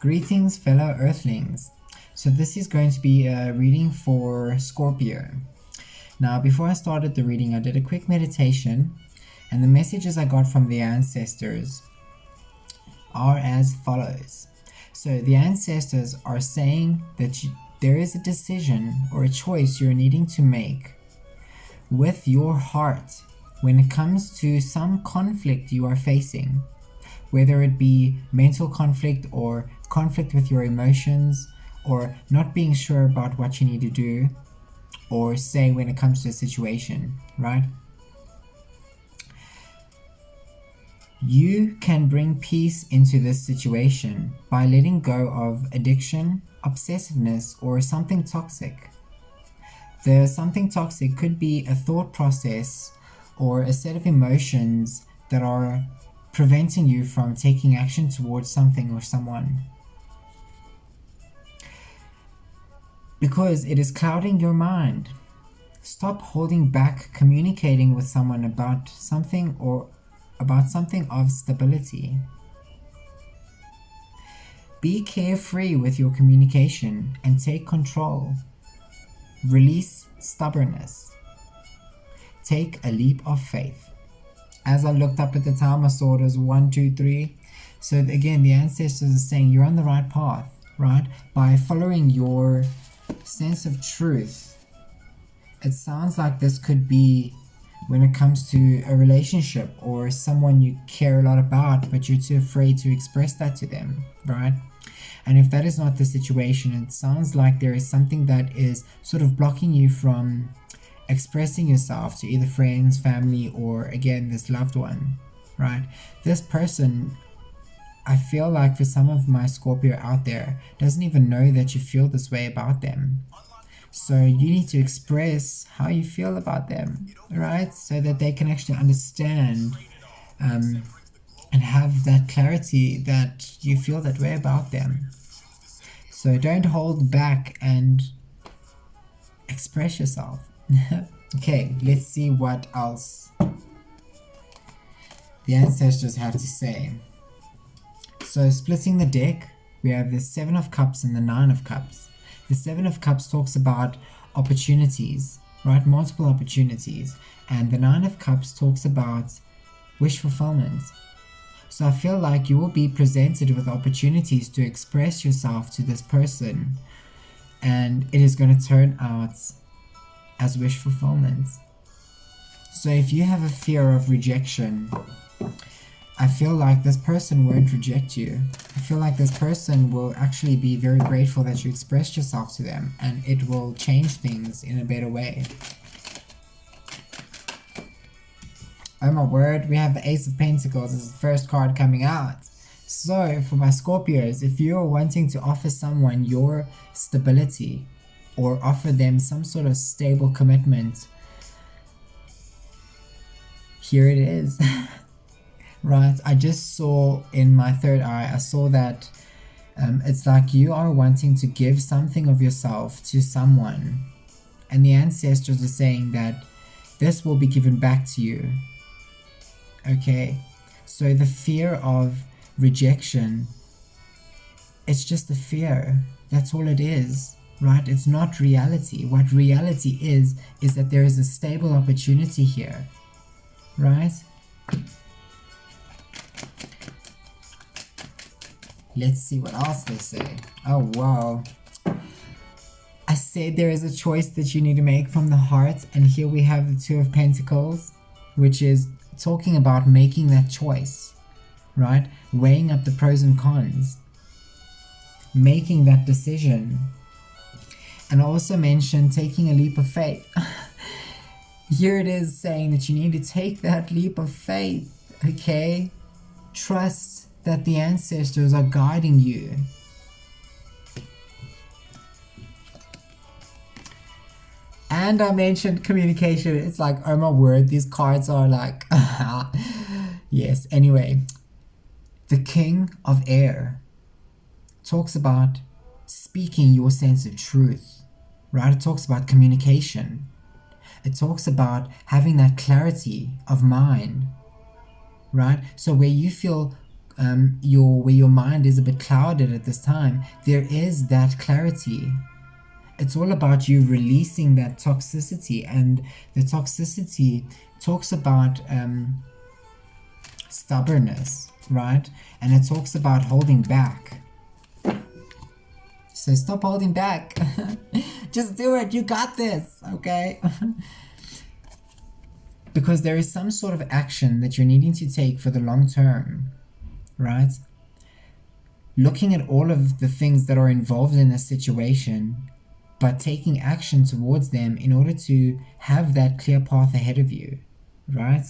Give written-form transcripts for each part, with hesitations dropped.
Greetings, fellow Earthlings. So this is going to be a reading for Scorpio. Now, before I started the reading, I did a quick meditation, and the messages I got from the ancestors are as follows. So the ancestors are saying that there is a decision or a choice you're needing to make with your heart when it comes to some conflict you are facing, whether it be mental conflict or conflict with your emotions, or not being sure about what you need to do or say when it comes to a situation, right? You can bring peace into this situation by letting go of addiction, obsessiveness, or something toxic. The something toxic could be a thought process or a set of emotions that are preventing you from taking action towards something or someone, because it is clouding your mind. Stop holding back communicating with someone about something or about something of stability. Be carefree with your communication and take control. Release stubbornness. Take a leap of faith. As I looked up at the time, I saw it as 1, 2, 3. So again, the ancestors are saying you're on the right path, right? By following your sense of truth. It sounds like this could be when it comes to a relationship or someone you care a lot about, but you're too afraid to express that to them, right? And if that is not the situation, it sounds like there is something that is sort of blocking you from expressing yourself to either friends, family, or again, this loved one, right? This person, I feel like for some of my Scorpio out there, doesn't even know that you feel this way about them. So you need to express how you feel about them, right? So that they can actually understand and have that clarity that you feel that way about them. So don't hold back and express yourself. Okay, let's see what else the ancestors have to say. So splitting the deck, we have the 7 of Cups and the 9 of Cups. The 7 of Cups talks about opportunities, right? Multiple opportunities. And the 9 of Cups talks about wish fulfillment. So I feel like you will be presented with opportunities to express yourself to this person, and it is going to turn out as wish fulfillment. So if you have a fear of rejection, I feel like this person won't reject you. I feel like this person will actually be very grateful that you expressed yourself to them, and it will change things in a better way. Oh my word, we have the Ace of Pentacles as the first card coming out. So for my Scorpios, if you're wanting to offer someone your stability or offer them some sort of stable commitment, here it is. Right, I just saw in my third eye, I saw that it's like you are wanting to give something of yourself to someone, and the ancestors are saying that this will be given back to you. Okay, so the fear of rejection, it's just a fear. That's all it is, right? It's not reality. What reality is that there is a stable opportunity here, right? Let's see what else they say. Oh, wow. I said there is a choice that you need to make from the heart, and here we have the 2 of Pentacles, which is talking about making that choice, right? Weighing up the pros and cons, making that decision. And I also mentioned taking a leap of faith. Here it is saying that you need to take that leap of faith, okay? Trust that the ancestors are guiding you. And I mentioned communication. It's like, oh my word, these cards are like, yes. Anyway, the King of Air talks about speaking your sense of truth, right? It talks about communication. It talks about having that clarity of mind, right? So where you feel where your mind is a bit clouded at this time, there is that clarity. It's all about you releasing that toxicity, and the toxicity talks about stubbornness, right? And it talks about holding back. So stop holding back. Just do it. You got this, okay? Because there is some sort of action that you're needing to take for the long term, right? Looking at all of the things that are involved in a situation, but taking action towards them in order to have that clear path ahead of you, right?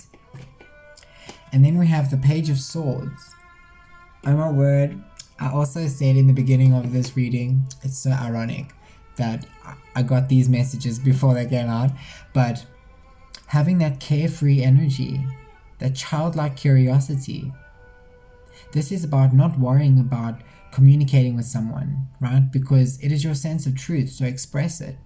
And then we have the Page of Swords. Oh my word. I also said in the beginning of this reading, it's so ironic that I got these messages before they came out, but having that carefree energy, that childlike curiosity, this is about not worrying about communicating with someone, right? Because it is your sense of truth, so express it.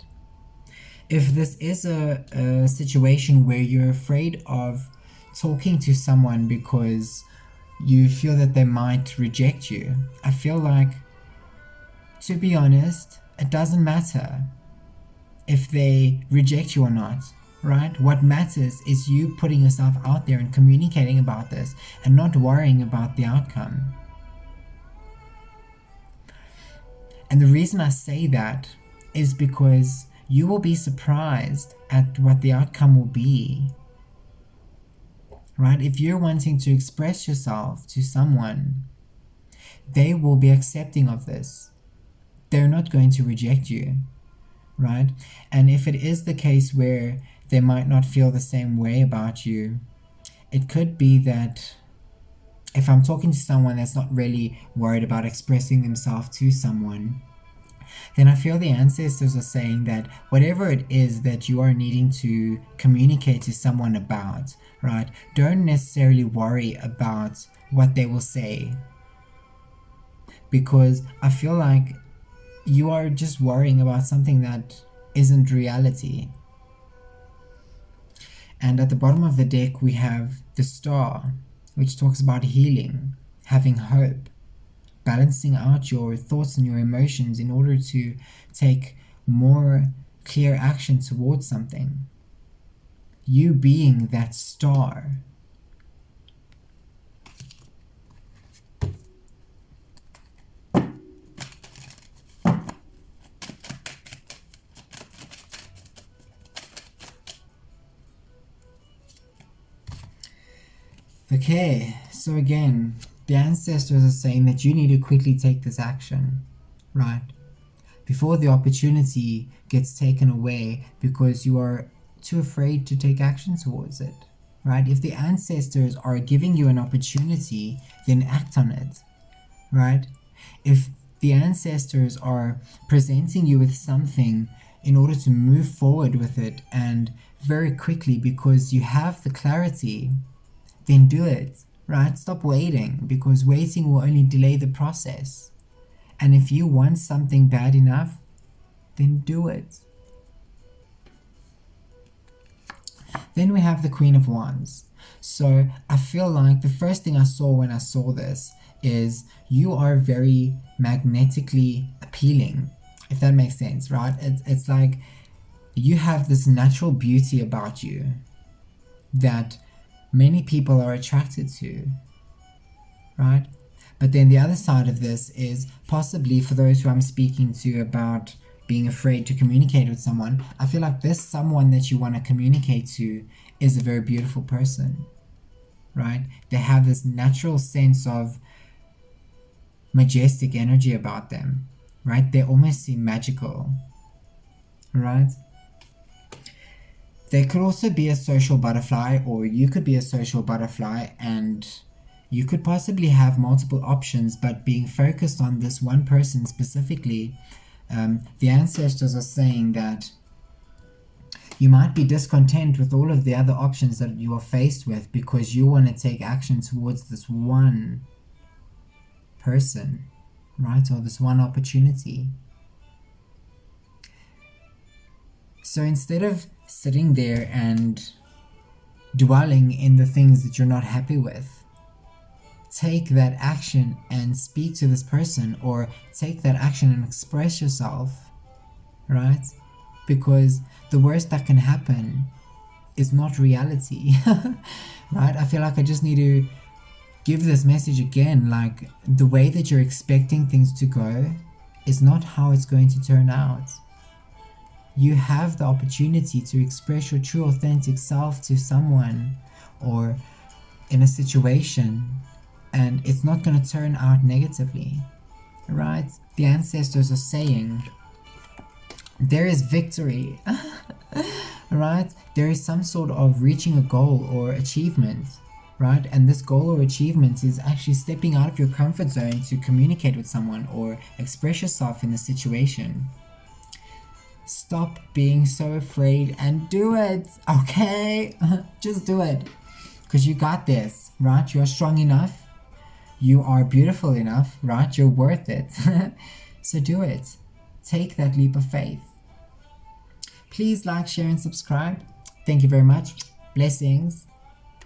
If this is a situation where you're afraid of talking to someone because you feel that they might reject you, I feel like, to be honest, it doesn't matter if they reject you or not, right? What matters is you putting yourself out there and communicating about this and not worrying about the outcome. And the reason I say that is because you will be surprised at what the outcome will be, right? If you're wanting to express yourself to someone, they will be accepting of this. They're not going to reject you, right? And if it is the case where they might not feel the same way about you, it could be that if I'm talking to someone that's not really worried about expressing themselves to someone, then I feel the ancestors are saying that whatever it is that you are needing to communicate to someone about, right, don't necessarily worry about what they will say. Because I feel like you are just worrying about something that isn't reality. And at the bottom of the deck we have the Star, which talks about healing, having hope, balancing out your thoughts and your emotions in order to take more clear action towards something. You being that star. Okay, so again, the ancestors are saying that you need to quickly take this action, right? Before the opportunity gets taken away because you are too afraid to take action towards it, right? If the ancestors are giving you an opportunity, then act on it, right? If the ancestors are presenting you with something in order to move forward with it and very quickly because you have the clarity, then do it, right? Stop waiting, because waiting will only delay the process. And if you want something bad enough, then do it. Then we have the Queen of Wands. So I feel like the first thing I saw when I saw this is you are very magnetically appealing, if that makes sense, right? It's like you have this natural beauty about you that many people are attracted to, right? But then the other side of this is possibly for those who I'm speaking to about being afraid to communicate with someone, I feel like this someone that you want to communicate to is a very beautiful person, right? They have this natural sense of majestic energy about them, right? They almost seem magical, right? They could also be a social butterfly, or you could be a social butterfly, and you could possibly have multiple options, but being focused on this one person specifically, the ancestors are saying that you might be discontent with all of the other options that you are faced with because you want to take action towards this one person, right? Or this one opportunity. So instead of sitting there and dwelling in the things that you're not happy with, take that action and speak to this person, or take that action and express yourself, right? Because the worst that can happen is not reality, right? I feel like I just need to give this message again, like the way that you're expecting things to go is not how it's going to turn out. You have the opportunity to express your true authentic self to someone or in a situation, and it's not going to turn out negatively, right? The ancestors are saying there is victory, right? There is some sort of reaching a goal or achievement, right? And this goal or achievement is actually stepping out of your comfort zone to communicate with someone or express yourself in a situation. Stop being so afraid and do it, okay? Just do it, because you got this, right? You're strong enough, you are beautiful enough, right? You're worth it. So do it. Take that leap of faith. Please like, share, and subscribe. Thank you very much. Blessings.